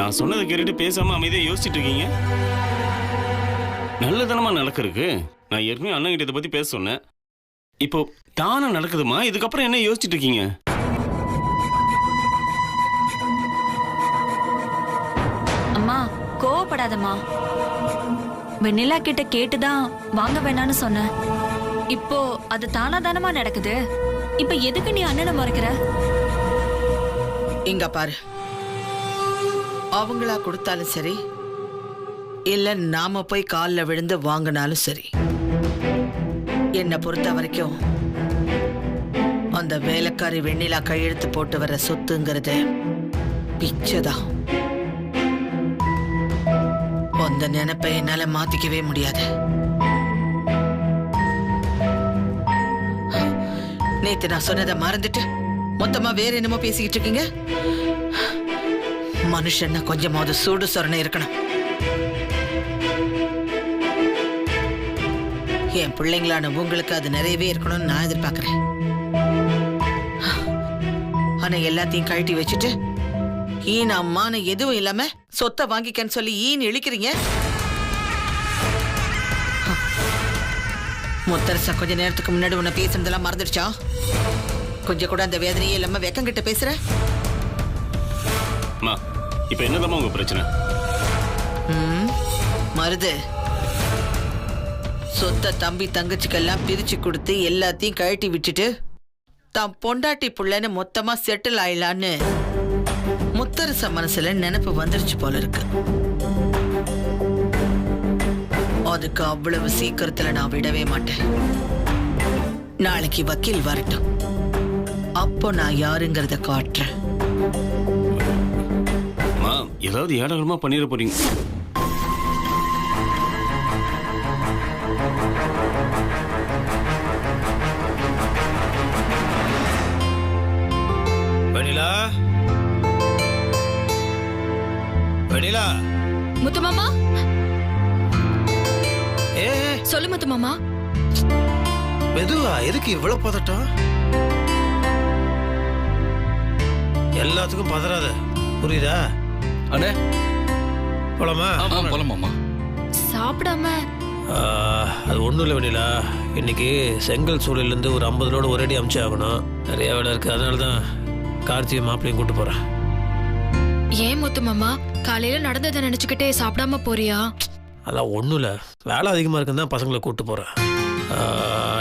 நான் சொன்னதை கேட்டுட்டு பேசாம அமைதியா யோசிச்சுட்டு இருக்கீங்க. நல்லதனமா நடக்கிறதுக்கு நான் ஏற்கனவே அண்ணன் கிட்ட இதை பத்தி பேச சொன்னேன். இப்போ தானா நடக்குதுமா, இதுக்கப்புறம் என்ன யோசிச்சுட்டு இருக்கீங்க? அம்மா கோவப்படாதம்மா. வெண்ணிலா கிட்ட கேட்டுதான் வாங்க வேணான்னு சொன்ன. இப்போ அது தானா தானமா நடக்குது. இப்ப எதுக்கு நீ அண்ணனை மறைக்கிற? இங்க பாரு, அவங்களா கொடுத்தாலும் சரி இல்ல நாம போய் காலில் விழுந்து வாங்கினாலும் சரி, என்னை பொறுத்த வரைக்கும் அந்த வேலைக்காரி வெண்ணிலா கையெழுத்து போட்டு வர சொத்துங்கிறது பிச்சைதான். அந்த நினைப்பை என்னால மாத்திக்கவே முடியாது. நேத்து நான் சொன்னதை மறந்துட்டு மொத்தமா வேற என்னமோ பேசிக்கிட்டு இருக்கீங்க. மனுஷன்னா கொஞ்சமாவது சூடு சொரணை இருக்கணும். என் பிள்ளைங்களான உங்களுக்கு அது நிறையவே இருக்கணும்னு நான் எதிர்பார்க்கிறேன். ஆனா எல்லாத்தையும் கழட்டி வச்சுட்டு ஈன் அம்மானு எதுவும் இல்லாம சொத்தை வாங்கிக்கன்னு சொல்லி ஈன் இழிக்கிறீங்க. முத்தரசா கொஞ்ச நேரத்துக்கு முன்னாடி உன்னை பேசுனதெல்லாம் மறந்துடுச்சா? கொஞ்சம் கூட அந்த வேதனையே இல்லாம வெக்கங்கிட்ட பேசுற. இப்ப என்னதான் உங்க பிரச்சனை? மருது, சொத்தை தம்பி தங்கச்சிக்கெல்லாம் பிரிச்சு கொடுத்து எல்லாத்தையும் கழட்டி விட்டுட்டு தான் பொண்டாட்டி புள்ளன்னு மொத்தமா செட்டில் ஆயிலான்னு முத்தரச மனசுல நினைப்பு வந்துருச்சு போல இருக்கு. அதுக்கு அவ்வளவு சீக்கிரத்துல நான் விடவே மாட்டேன். நாளைக்கு வக்கீல் வரட்டும், அப்போ நான் யாருங்கிறத காட்டுறேன். ஏதாவது ஏடாளமா பண்ணிட போறீங்க. வெண்ணிலா, வெண்ணிலா. முத்து மாமா, சொல்லு முத்து மாமா. மெதுவா, எதுக்கு இவ்வளவு பதட்டம்? எல்லாத்துக்கும் பதறாத, புரியுதா? அண்ணே போலாமா? போலாமாமா. சாப்பிடாம அது ஒன்றும் இல்லை வெண்ணிலா, இன்னைக்கு செங்கல் சூழலிருந்து ஒரு 50 லோடு ஒரேடி அமுச்சு ஆகணும். நிறைய வேலை இருக்கு, அதனால தான் கார்த்திகை மாப்பிளையும் கூட்டு போறேன். ஏன் முத்து மாமா காலையில நடந்ததை நினைச்சுக்கிட்டே சாப்பிடாம போறியா? அதான் ஒன்றும் இல்லை, வேலை அதிகமாக இருக்குன்னு தான் பசங்களை கூப்பிட்டு போகிறேன்.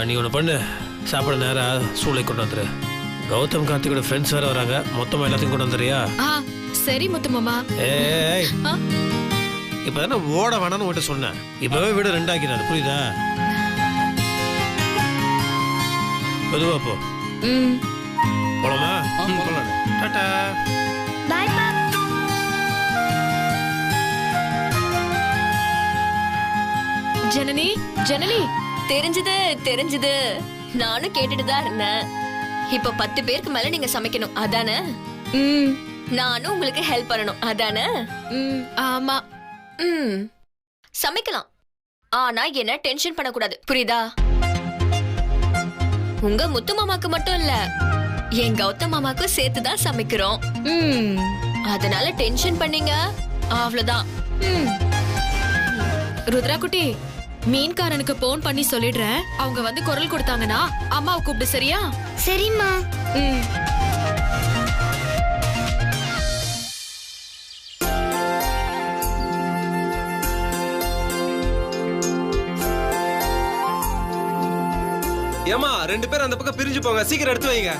நீ ஒன்று பண்ணு, சாப்பிட நேரம் சூளை கொண்டு வந்துரு. கௌதம் கார்த்திகோட ஃப்ரெண்ட்ஸ் வேறு வராங்க, மொத்தமாக எல்லாத்தையும் கொண்டு வந்துறியா? சரி முத்து மாமா. ஏய், இப்போ தானே ஓட வேணான்னு உன்கிட்ட சொன்னேன். இப்போவே வீடு 2 ஆக்கிறாரு, புரியுதா? பொதுவா போ. போலாமா? போலாம். டாடா. பாய் பா. ஜனனி, ஜனனி. தெரிஞ்சது. நானும் கேட்டுட்டு தான் இருந்தேன். இப்ப 10 பேருக்கு மேல நீங்க சமைக்கணும், அதானே? நானும் உங்களுக்கு ஹெல்ப் பண்ணணும், அதானே? ஆமா. சமைக்கலாம், ஆனா என்ன டென்ஷன் பண்ணக்கூடாது, புரியுதா? உங்க முத்து மாமாக்கு மட்டும் இல்ல, என் கௌதம் மாமாக்கும் சேர்த்துதான் சமைக்கிறோம். அதனால டென்ஷன் பண்ணீங்க அவ்வளவுதான். ருத்ரா குட்டி, மீன்காரனுக்கு போன் பண்ணி சொல்லிடுறேன். அவங்க வந்து குரல் கொடுத்தாங்கன்னா அம்மாவை கூப்பிடு, சரியா? சரிம்மா. ஏமா 2 பேர் அந்த பக்கம் பிரிஞ்சு போங்க, சீக்கிரம் எடுத்து வைங்க.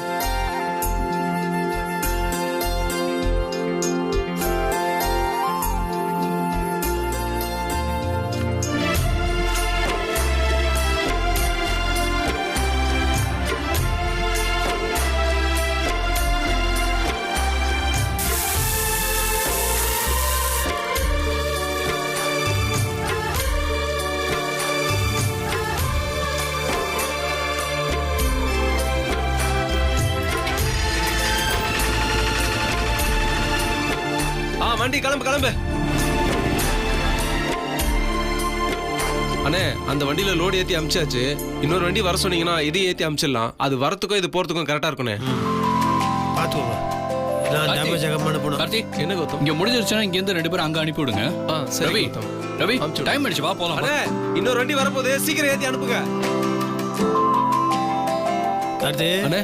வண்டி கிளம்பு. அண்ணே, அந்த வண்டியில லோடு ஏத்தி அமிச்சாச்சு. இன்னொரு வண்டி வர சொன்னீங்கன்னா இதையும் ஏத்தி அமிச்சிடலாம். அது வரத்துக்கும் இது போறதுக்கும் கரெக்டா இருக்குண்ணே. பாத்துக்கோங்க, நான் டேமேஜ் ஆகாம அனுப்பணும். கார்த்திக் என்ன கௌதம்? இங்க முடிஞ்சிருச்சுன்னா இங்க இருந்து 2 பேரும் அங்க அனுப்பி விடுங்க. சரி ரவி கௌதம். ரவி அனுப்பிச்சு டைம் ஆயிடுச்சு, வா போலாம். அண்ணே இன்னொரு வண்டி வரப்போகுது, சீக்கிரம் ஏத்தி அனுப்புங்க. கார்த்தி அண்ணே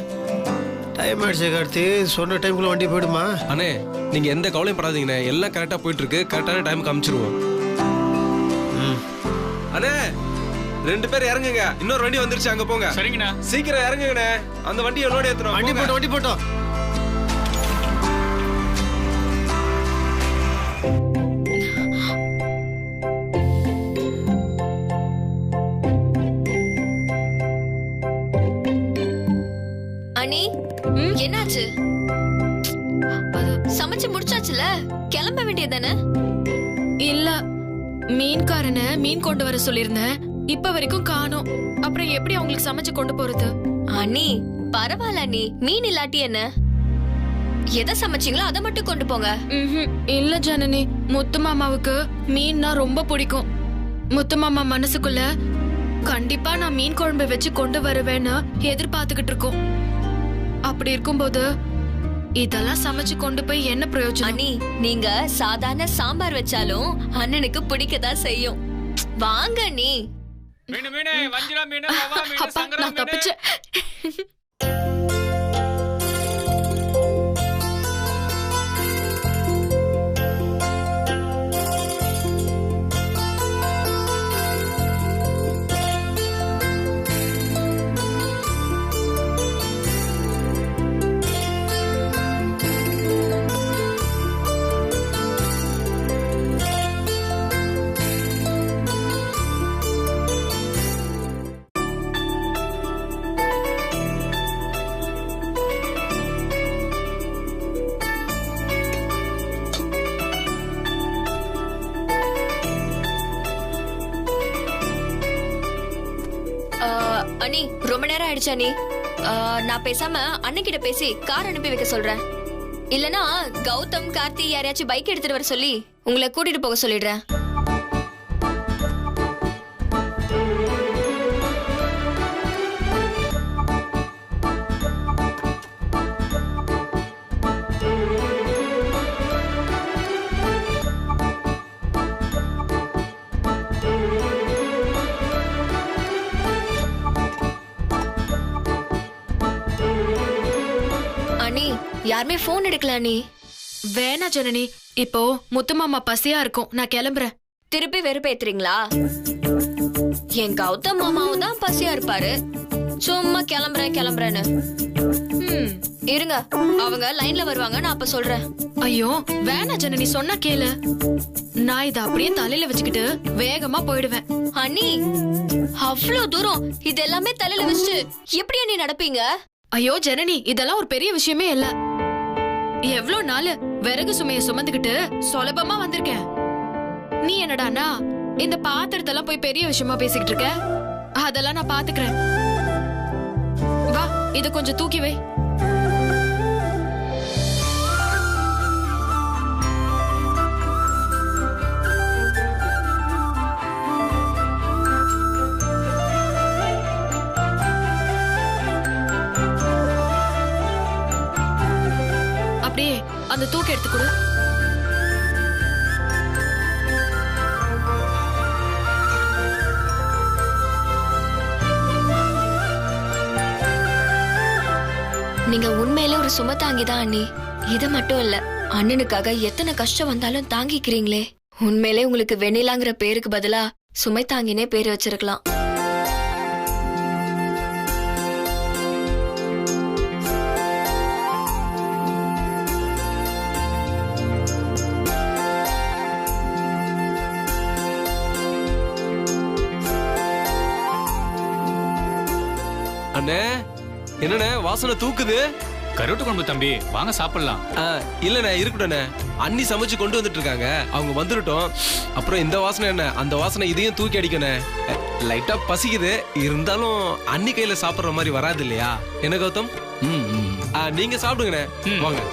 டைம் ஆயிடுச்சு. கார்த்தி சொன்ன டைமுக்குள்ள வண்டி போயிடுமா? அண்ணே நீங்க எந்த கவலையும் படாதீங்கண்ணே, எல்லாம் கரெக்டா போயிட்டு இருக்கு. கரெக்டான டைமுக்கு அனுப்பிச்சிருவோம். அண்ணே 2 பேர் இறங்குங்க, இன்னொரு வண்டி வந்துருச்சு, அங்க போங்க. சரிங்கண்ணா. சீக்கிரம் இறங்குங்கண்ணே, அந்த வண்டி என்னோட ஏத்துறோம். வண்டி போட்டோம், வண்டி போட்டோம். அனி என்னாச்சு? சமைச்சு முடிச்சாச்சுல, கிளம்ப வேண்டியதானே? இல்ல, மீன்காரனை மீன் கொண்டு வர சொல்லிருந்தேன். இப்ப வரைக்கும் காணோம். அப்புறம் எப்படி அவங்களுக்கு சமைச்சு கொண்டு போறது? அனி பரவாயில்ல அனி, மீன் இல்லாட்டி என்ன, எதை சமைச்சீங்களோ அதை மட்டும் கொண்டு போங்க. இல்ல ஜனனி, முத்து மாமாவுக்கு மீன்னா ரொம்ப பிடிக்கும். முத்து மாமா மனசுக்குள்ள கண்டிப்பா நான் மீன் குழம்பு வச்சு கொண்டு வருவேன்னு எதிர்பார்த்துக்கிட்டு இருக்கோம். அப்படி இருக்கும்போது இதெல்லாம் சமைச்சு கொண்டு போய் என்ன பிரயோஜனம்? அனி நீங்க சாதாரண சாம்பார் வச்சாலும் அண்ணனுக்கு பிடிக்கதான் செய்யும். வாங்க நீ. அப்பா நான் தப்பிச்சேன். அனி ரொம்ப நேரம் ஆயிடுச்சு அனி. நான் பேசாம அண்ணன் கிட்ட பேசி கார் அனுப்பி வைக்க சொல்றேன். இல்லனா கௌதம் கார்த்தி யாரையாச்சும் பைக் எடுத்துட்டு வர சொல்லி உங்களை கூட்டிட்டு போக சொல்லிடுறேன். அனி யாருமே போன் எடுக்கல அனி. வேணா ஜனனி, இப்போ முத்து மாமா பசியா இருக்கும், நான் கிளம்புறேன். திருப்பி வெறுப்பேத்துறீங்களா? என் கௌதம் மாமாவும் தான் பசியா இருப்பாரு, சும்மா கிளம்புறேன்னு. இருங்க, அவங்க லைன்ல வருவாங்க, நான் அப்ப சொல்றேன். ஐயோ வேணா ஜனனி, சொன்னா கேளு. நான் இத அப்படியே தலையில வச்சுக்கிட்டு வேகமா போயிடுவேன். அண்ணி அவ்வளவு தூரம் இது எல்லாமே தலையில வச்சு எப்படி அண்ணி நடப்பீங்க? ஐயோ ஜனனி, இதெல்லாம் ஒரு பெரிய விஷயமே இல்ல. எவ்வளவு நாள் விறகு சுமைய சுமந்துக்கிட்டு சுலபமா வந்திருக்கேன். நீ என்னடானா இந்த பாத்திரத்தெல்லாம் போய் பெரிய விஷயமா பேசிக்கிட்டு இருக்க. அதெல்லாம் நான் பாத்துக்கிறேன். வா, இத கொஞ்சம் தூக்கி வை. அப்படியே அந்த தூக்கி எடுத்து கொடு. நீங்க உண்மையில ஒரு சுமதாங்கிதான் அண்ணி. இது மட்டும் இல்ல, அண்ணனுக்காக எத்தனை கஷ்டம் வந்தாலும் தாங்கிக்கிறீங்களே. உண்மையிலே உங்களுக்கு வெண்ணிலாங்கிற பேருக்கு பதிலா சுமை தாங்கினே பேர் வச்சிருக்கலாம். அண்ணே என்னண்ணே வாசனை தூக்குது? கருவாட்டு குழம்பு தம்பி, வாங்க சாப்பிடலாம். இல்லண்ணே இருக்கட்டும்ண்ணே, அண்ணி சமைச்சு கொண்டு வந்துட்டு இருக்காங்க, அவங்க வந்துடட்டும். அப்புறம் இந்த வாசனை என்ன, அந்த வாசனை இதையும் தூக்கி அடிக்கணே. லைட்டா பசிக்குது, இருந்தாலும் அண்ணி கையில சாப்பிடுற மாதிரி வராது இல்லையா? என்ன கௌதம்? நீங்க சாப்பிடுங்கண்ணே, வாங்க.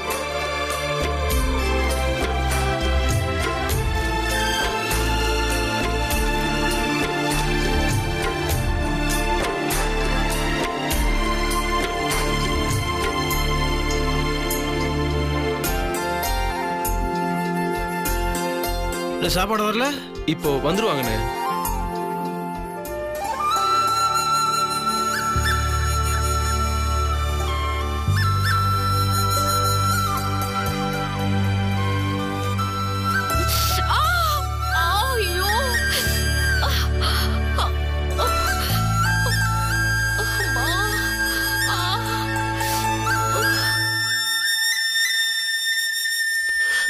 சாப்பாடு வரல? இப்போ வந்துருவாங்கண்ணே.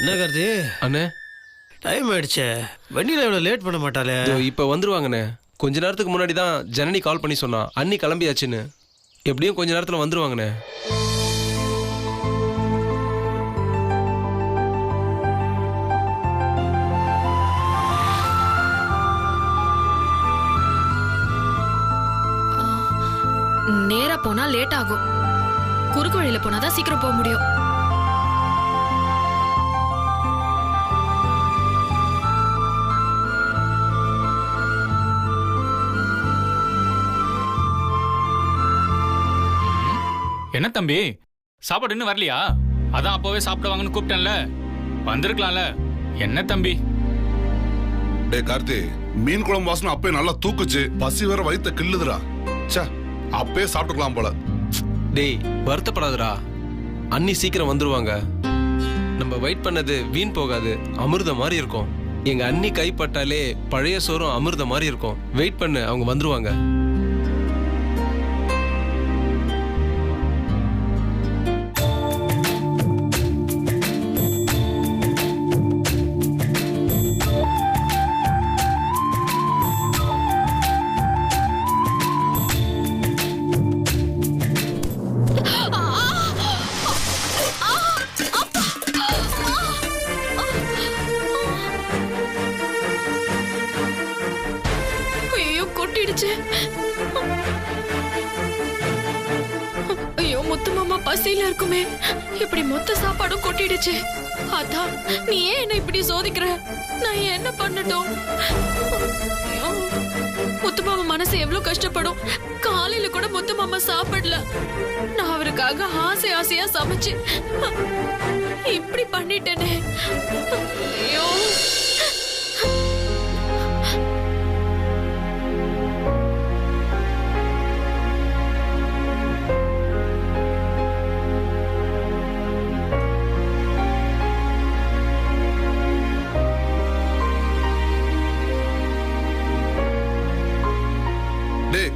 என்ன கார்த்தி? அண்ணே டைம் ஆயிடுச்சே. வெண்ணிலா இவ்வளோ லேட் பண்ண மாட்டாளே? இப்போ வந்துருவாங்கண்ணே. கொஞ்ச நேரத்துக்கு முன்னாடி தான் ஜனனி கால் பண்ணி சொன்னா அண்ணி கிளம்பியாச்சுன்னு. எப்படியும் கொஞ்ச நேரத்தில் வந்துருவாங்கண்ணே. நேரா போனா லேட் ஆகும். குறுக்கு வழியில போனாதான் சீக்கிரம் போக முடியும். என்ன தம்பி சாப்பாடு இன்னும் வரலையா? அதான் அப்பவே சாப்பிட வாங்கன்னு கூப்பிட்டேன்ல, வந்திருக்கலாம்ல. என்ன தம்பி? டே கார்த்தி, மீன் குழம்பு வாசனை அப்பே நல்லா தூக்குச்சு. பசி வேற வயித்த கிள்ளுதுடா. ச்சே, அப்பே சாப்பிட்டுக்கலாம் போல. டேய் வருத்தப்படாதடா, அண்ணி சீக்கிரம் வந்துருவாங்க. நம்ம வெயிட் பண்ணது வீண் போகாது, அமிர்தம் மாதிரி இருக்கும். எங்க அண்ணி கைப்பட்டாலே பழைய சோறும் அமிர்தம் மாதிரி இருக்கும். வெயிட் பண்ணு, அவங்க வந்துருவாங்க. ஐயோ முத்து மாமா பசியில இருக்குமே, இப்படி மொத்த சாப்பாடும் கொட்டிடுச்சு. அதான் நீ ஏன் என்ன இப்படி சோதிக்கிற? நான் என்ன பண்ணட்டும்? ஐயோ, முத்து மாமா மனசு எவ்வளவு கஷ்டப்படும். காலையில கூட முத்து மாமா சாப்பிடல. நான் அவருக்காக ஆசை ஆசையா சமைச்சு இப்படி பண்ணிட்டேனே. ஐயோ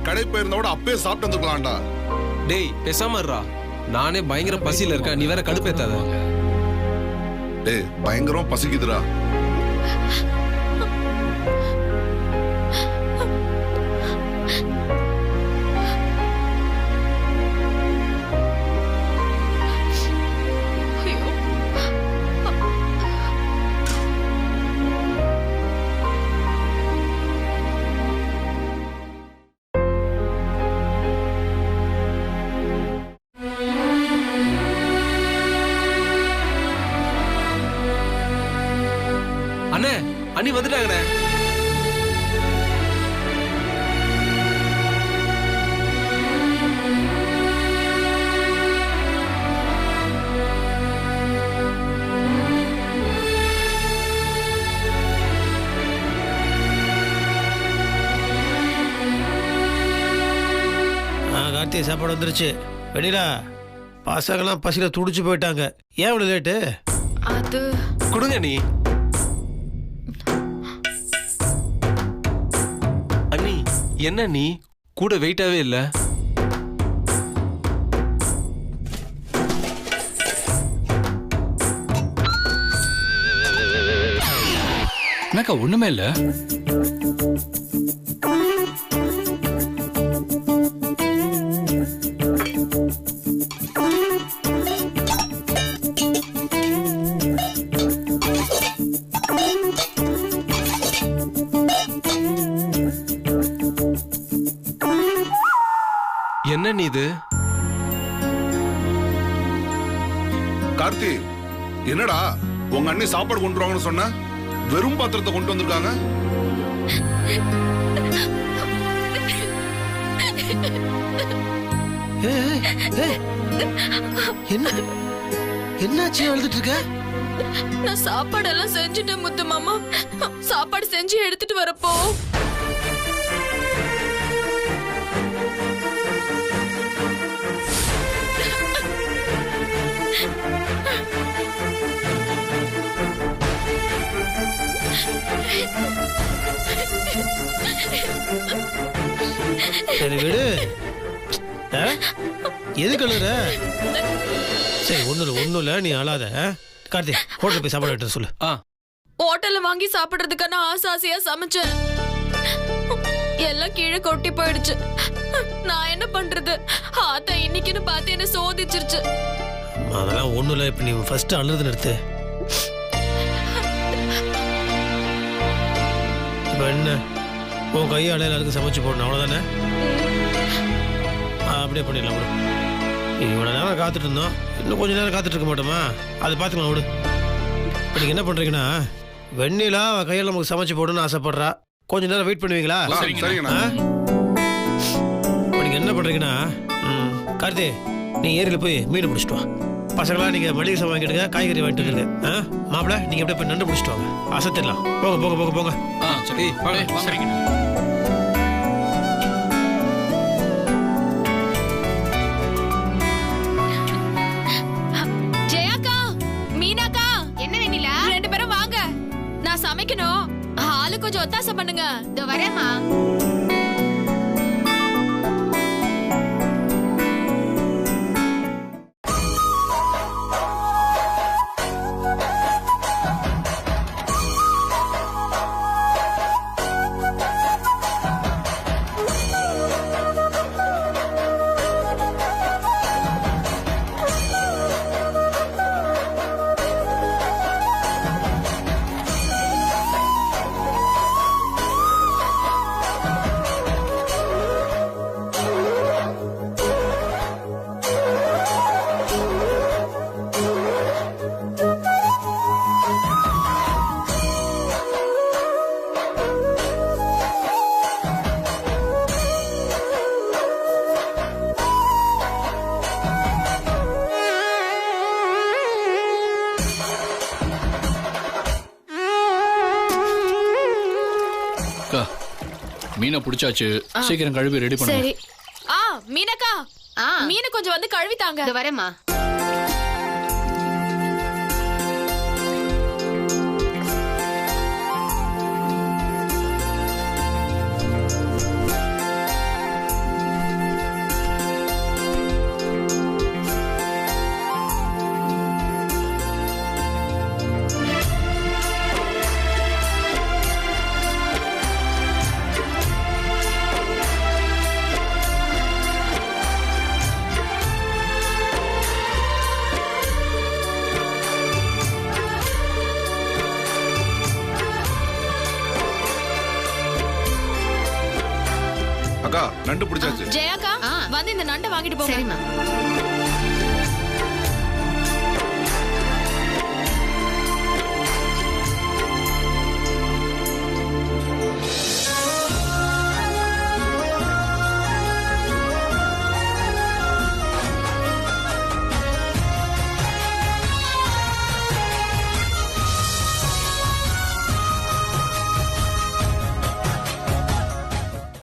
கடை போயிருந்தோட அப்பே சாப்பிட்டு வந்துக்கலாம்டா. டேய் பேசாம இருடா, நானே பயங்கர பசியில இருக்கேன். நீ வேற கடுப்பேத்தாத. டேய் பயங்கரம் பசிக்குதுடா. அண்ணே அண்ணி வந்துட்டாங்கண்ணே. கார்த்தி சாப்பாடு வந்துருச்சு. வெண்ணிலா பசங்களாம் பசியில துடிச்சு போயிட்டாங்க. ஏன் இவ்வளவு லேட்டு? அது கொடுங்க நீ. அண்ணி என்ன நீ கூட வெயிட்டாவே இல்ல? என்னக்கா ஒண்ணுமே இல்ல? என்ன நீ இது? கார்த்தி, என்னடா உங்க அண்ணி சாப்பாடு கொண்டு வாங்கன்னு சொன்ன, வெறும் பாத்திரத்தை கொண்டு வந்திருக்காங்க. என்ன என்னாச்சு அழுதுட்டு இருக்க? நான் சாப்பாடெல்லாம் செஞ்சுட்டேன் முத்து மாமா. சாப்பாடு செஞ்சு எடுத்துட்டு வரப்போ சரி விடு. எதுக்கு அழுகுற? சரி ஒண்ணும் இல்ல, நீ அழாத. கார்த்தி ஹோட்டல் போய் சாப்பாடு எடுத்து சொல்லு. ஹோட்டல்ல வாங்கி சாப்பிடுறதுக்கான ஆசையா சமைச்சேன். எல்லாம் கீழே கொட்டி போயிடுச்சு. நான் என்ன பண்றது? ஆத்தா இன்னைக்குன்னு பார்த்து என்ன சோதிச்சிருச்சு. அதெல்லாம் ஒண்ணும் இல்ல. இப்ப நீ ஃபர்ஸ்ட் அழுது நிறுத்து. இப்ப என்ன உன் கையால எல்லாருக்கும் சமைச்சு போடணும், அவ்வளவுதானே? அப்படியே பண்ணிடலாம் விடு. இவ்வளவு நேரம் காத்துட்டு இருந்தோம், இன்னும் கொஞ்ச நேரம் காத்துட்டு இருக்க மாட்டோமா? அதை பார்த்துக்கலாம் விடு. இப்போ நீங்கள் என்ன பண்ணுறீங்கன்னா, வெண்ணிலா கையில் நமக்கு சமைச்சு போடணும்னு ஆசைப்படுறா. கொஞ்ச நேரம் வெயிட் பண்ணுவீங்களா? சரிங்கண்ணா. இப்போ நீங்கள் என்ன பண்ணுறீங்கன்னா, கார்த்தி நீ ஏரியில் போய் மீன் பிடிச்சிட்டு வா. பசங்களா நீங்கள் மளிகை சாமான் வாங்கிடுங்க, காய்கறி வாங்கிட்டு வந்துருங்க. மாப்பிள்ள நீங்கள் எப்படியே போய் நண்டு பிடிச்சிட்டு வாங்க. அசத்திடலாம். போங்க போங்க போங்க போங்க. சரி சரிங்க. ஜெயாக்கா, மீனாக்கா, என்ன வெண்ணிலா? 2 பேரும் வாங்க, நான் சமைக்கணும். ஆளு கொஞ்சம் ஒத்தாசை பண்ணுங்க. இதோ வரேம்மா. மீனை பிடிச்சாச்சு, சீக்கிரம் கழுவி ரெடி பண்ணு. சரி. மீனாக்கா, மீனை கொஞ்சம் வந்து கழுவித்தாங்க. வரேம்மா. அக்கா நண்டு பிடிச்சாச்சு. ஜெயாக்கா வந்து இந்த நண்டை வாங்கிட்டு போங்க. சரிம்மா.